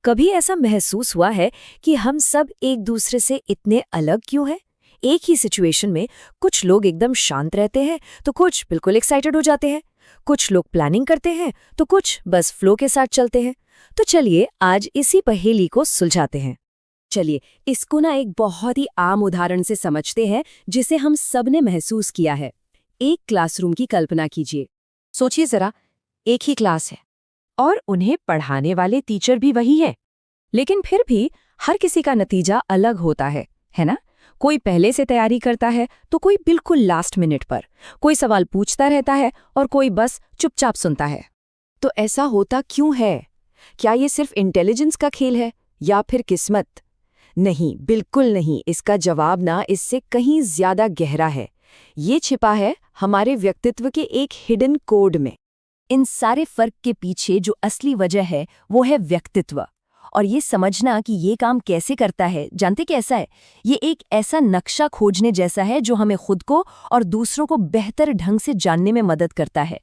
कभी ऐसा महसूस हुआ है कि हम सब एक दूसरे से इतने अलग क्यों हैं? एक ही सिचुएशन में कुछ लोग एकदम शांत रहते हैं तो कुछ बिल्कुल एक्साइटेड हो जाते हैं। कुछ लोग प्लानिंग करते हैं तो कुछ बस फ्लो के साथ चलते हैं। तो चलिए आज इसी पहेली को सुलझाते हैं। चलिए इसको ना एक बहुत ही आम उदाहरण से समझते हैं जिसे हम सब ने महसूस किया है। एक क्लासरूम की कल्पना कीजिए। सोचिए जरा, एक ही क्लास है और उन्हें पढ़ाने वाले टीचर भी वही है, लेकिन फिर भी हर किसी का नतीजा अलग होता है ना? कोई पहले से तैयारी करता है तो कोई बिल्कुल लास्ट मिनट पर, कोई सवाल पूछता रहता है और कोई बस चुपचाप सुनता है। तो ऐसा होता क्यों है? क्या ये सिर्फ इंटेलिजेंस का खेल है या फिर किस्मत? नहीं, बिल्कुल नहीं। इसका जवाब ना इससे कहीं ज्यादा गहरा है। ये छिपा है हमारे व्यक्तित्व के एक हिडन कोड में। इन सारे फर्क के पीछे जो असली वजह है वो है व्यक्तित्व। और ये समझना कि ये काम कैसे करता है, जानते कैसा है? ये एक ऐसा नक्शा खोजने जैसा है जो हमें खुद को और दूसरों को बेहतर ढंग से जानने में मदद करता है।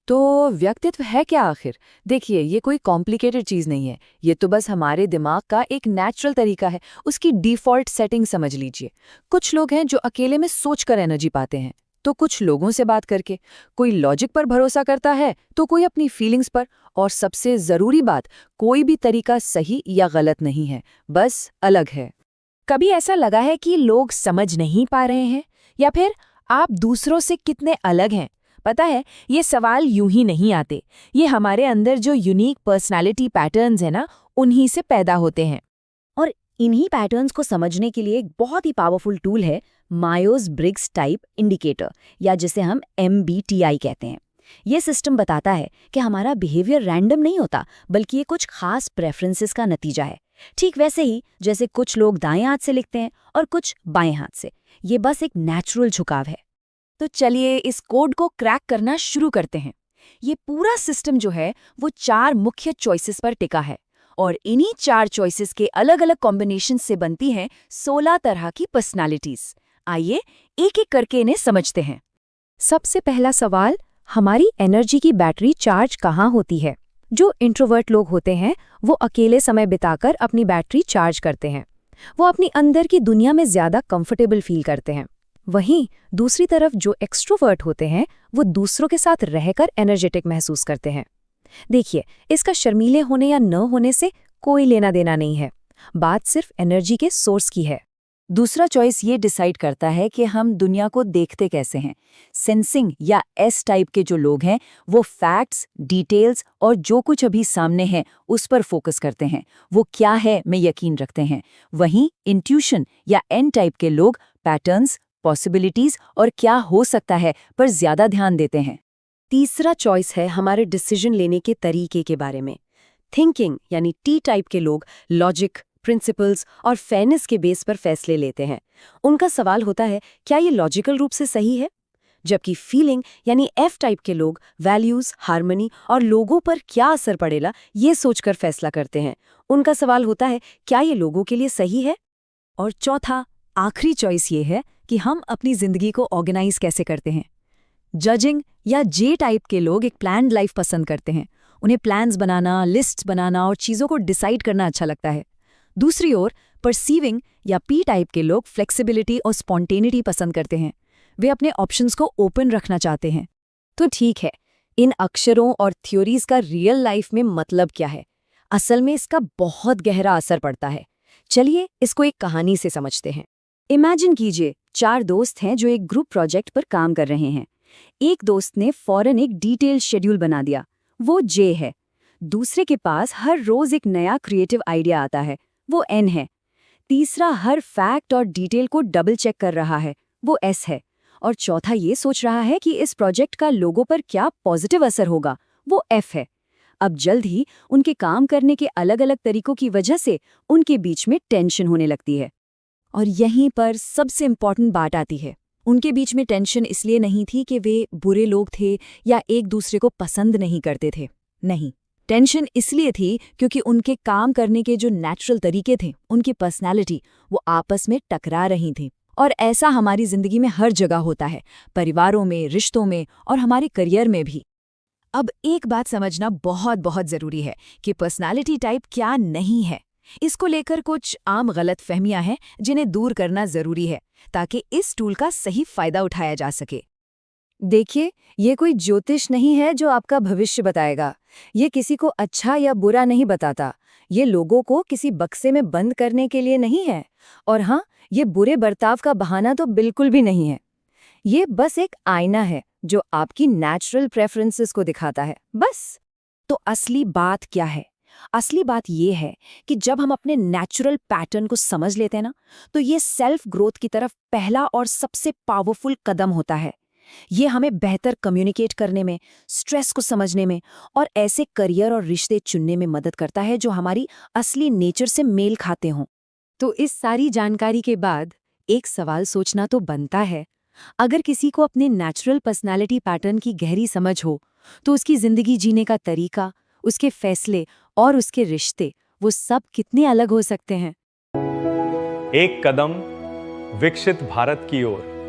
तो व्यक्तित्व है क्या आखिर? देखिए, ये कोई कॉम्प्लिकेटेड चीज़ नहीं है। ये तो बस हमारे दिमाग का एक नेचुरल तरीका है, उसकी डिफ़ॉल्ट सेटिंग समझ लीजिए। कुछ लोग हैं जो अकेले में सोचकर एनर्जी पाते हैं, तो कुछ लोगों से बात करके। कोई लॉजिक पर भरोसा करता है तो कोई अपनी फीलिंग्स पर। और सबसे ज़रूरी बात, कोई भी तरीका सही या गलत नहीं है, बस अलग है। कभी ऐसा लगा है कि लोग समझ नहीं पा रहे हैं, या फिर आप दूसरों से कितने अलग हैं? पता है, ये सवाल यूं ही नहीं आते। ये हमारे अंदर जो यूनिक पर्सनालिटी पैटर्न्स हैं ना, उन्हीं से पैदा होते हैं। और इन्हीं पैटर्न्स को समझने के लिए एक बहुत ही पावरफुल टूल है मायोज ब्रिग्स टाइप इंडिकेटर, या जिसे हम MBTI कहते हैं। ये सिस्टम बताता है कि हमारा बिहेवियर रैंडम नहीं होता, बल्कि ये कुछ खास प्रेफरेंसेस का नतीजा है। ठीक वैसे ही जैसे कुछ लोग दाएं हाथ से लिखते हैं और कुछ बाएं हाथ से। ये बस एक नेचुरल झुकाव है। तो चलिए इस कोड को क्रैक करना शुरू करते हैं। ये पूरा सिस्टम जो है वो 4 मुख्य चॉइसेस पर टिका है, और इन्हीं 4 चॉइसेस के अलग अलग कॉम्बिनेशन से बनती हैं 16 तरह की पर्सनालिटीज। आइए एक एक करके इन्हें समझते हैं। सबसे पहला सवाल, हमारी एनर्जी की बैटरी चार्ज कहाँ होती है? जो इंट्रोवर्ट लोग होते हैं वो अकेले समय बिताकर अपनी बैटरी चार्ज करते हैं। वो अपनी अंदर की दुनिया में ज्यादा कंफर्टेबल फील करते हैं। वहीं दूसरी तरफ जो एक्सट्रोवर्ट होते हैं वो दूसरों के साथ रहकर एनर्जेटिक महसूस करते हैं। देखिए, इसका शर्मीले होने या न होने से कोई लेना देना नहीं है, बात सिर्फ एनर्जी के सोर्स की है। दूसरा चॉइस ये डिसाइड करता है कि हम दुनिया को देखते कैसे हैं। सेंसिंग या S टाइप के जो लोग हैं वो फैक्ट्स, डिटेल्स और जो कुछ अभी सामने है उस पर फोकस करते हैं। वो क्या है में यकीन रखते हैं। वहीं इंट्यूशन या N टाइप के लोग पैटर्न्स, पॉसिबिलिटीज और क्या हो सकता है पर ज्यादा ध्यान देते हैं। तीसरा चॉइस है हमारे डिसीजन लेने के तरीके के बारे में। थिंकिंग यानी T टाइप के लोग लॉजिक, प्रिंसिपल्स और फेयरनेस के बेस पर फैसले लेते हैं। उनका सवाल होता है, क्या ये लॉजिकल रूप से सही है? जबकि फीलिंग यानी F टाइप के लोग वैल्यूज, हार्मनी और लोगों पर क्या असर पड़ेगा ये सोचकर फैसला करते हैं। उनका सवाल होता है, क्या ये लोगों के लिए सही है? और चौथा, आखिरी चॉइस ये है कि हम अपनी जिंदगी को ऑर्गेनाइज कैसे करते हैं। जजिंग या J टाइप के लोग एक प्लान्ड लाइफ पसंद करते हैं। उन्हें प्लान्स बनाना, लिस्ट्स बनाना और चीज़ों को डिसाइड करना अच्छा लगता है। दूसरी ओर परसीविंग या P टाइप के लोग फ्लेक्सिबिलिटी और स्पॉन्टेनिटी पसंद करते हैं। वे अपने ऑप्शंस को ओपन रखना चाहते हैं। तो ठीक है, इन अक्षरों और थ्योरीज का रियल लाइफ में मतलब क्या है? असल में इसका बहुत गहरा असर पड़ता है। चलिए इसको एक कहानी से समझते हैं। इमेजिन कीजिए 4 दोस्त हैं जो एक ग्रुप प्रोजेक्ट पर काम कर रहे हैं। एक दोस्त ने फौरन एक डिटेल शेड्यूल बना दिया, वो J है। दूसरे के पास हर रोज एक नया क्रिएटिव आइडिया आता है, वो N है। तीसरा हर फैक्ट और डिटेल को डबल चेक कर रहा है, वो S है। और चौथा ये सोच रहा है कि इस प्रोजेक्ट का लोगों पर क्या पॉजिटिव असर होगा, वो F है। अब जल्द ही उनके काम करने के अलग अलग तरीकों की वजह से उनके बीच में टेंशन होने लगती है। और यहीं पर सबसे इम्पॉर्टेंट बात आती है। उनके बीच में टेंशन इसलिए नहीं थी कि वे बुरे लोग थे या एक दूसरे को पसंद नहीं करते थे। नहीं, टेंशन इसलिए थी क्योंकि उनके काम करने के जो नेचुरल तरीके थे, उनकी पर्सनैलिटी, वो आपस में टकरा रही थी। और ऐसा हमारी जिंदगी में हर जगह होता है, परिवारों में, रिश्तों में और हमारे करियर में भी। अब एक बात समझना बहुत बहुत जरूरी है कि पर्सनालिटी टाइप क्या नहीं है। इसको लेकर कुछ आम गलतफहमियां हैं जिन्हें दूर करना जरूरी है ताकि इस टूल का सही फायदा उठाया जा सके। देखिए, ये कोई ज्योतिष नहीं है जो आपका भविष्य बताएगा। ये किसी को अच्छा या बुरा नहीं बताता। ये लोगों को किसी बक्से में बंद करने के लिए नहीं है। और हाँ, ये बुरे बर्ताव का बहाना तो बिल्कुल भी नहीं है। ये बस एक आईना है जो आपकी नेचुरल प्रेफरेंसेस को दिखाता है, बस। तो असली बात क्या है? असली बात ये है कि जब हम अपने नेचुरल पैटर्न को समझ लेते हैं ना, तो ये सेल्फ ग्रोथ की तरफ पहला और सबसे पावरफुल कदम होता है। ये हमें बेहतर कम्युनिकेट करने में, स्ट्रेस को समझने में और ऐसे करियर और रिश्ते चुनने में मदद करता है जो हमारी असली नेचर से मेल खाते हों। तो इस सारी जानकारी के बाद एक सवाल सोचना तो बनता है। अगर किसी को अपने नेचुरल पर्सनालिटी पैटर्न की गहरी समझ हो, तो उसकी जिंदगी जीने का तरीका, उसके फैसले और उसके रिश्ते, वो सब कितने अलग हो सकते हैं। एक कदम विकसित भारत की ओर।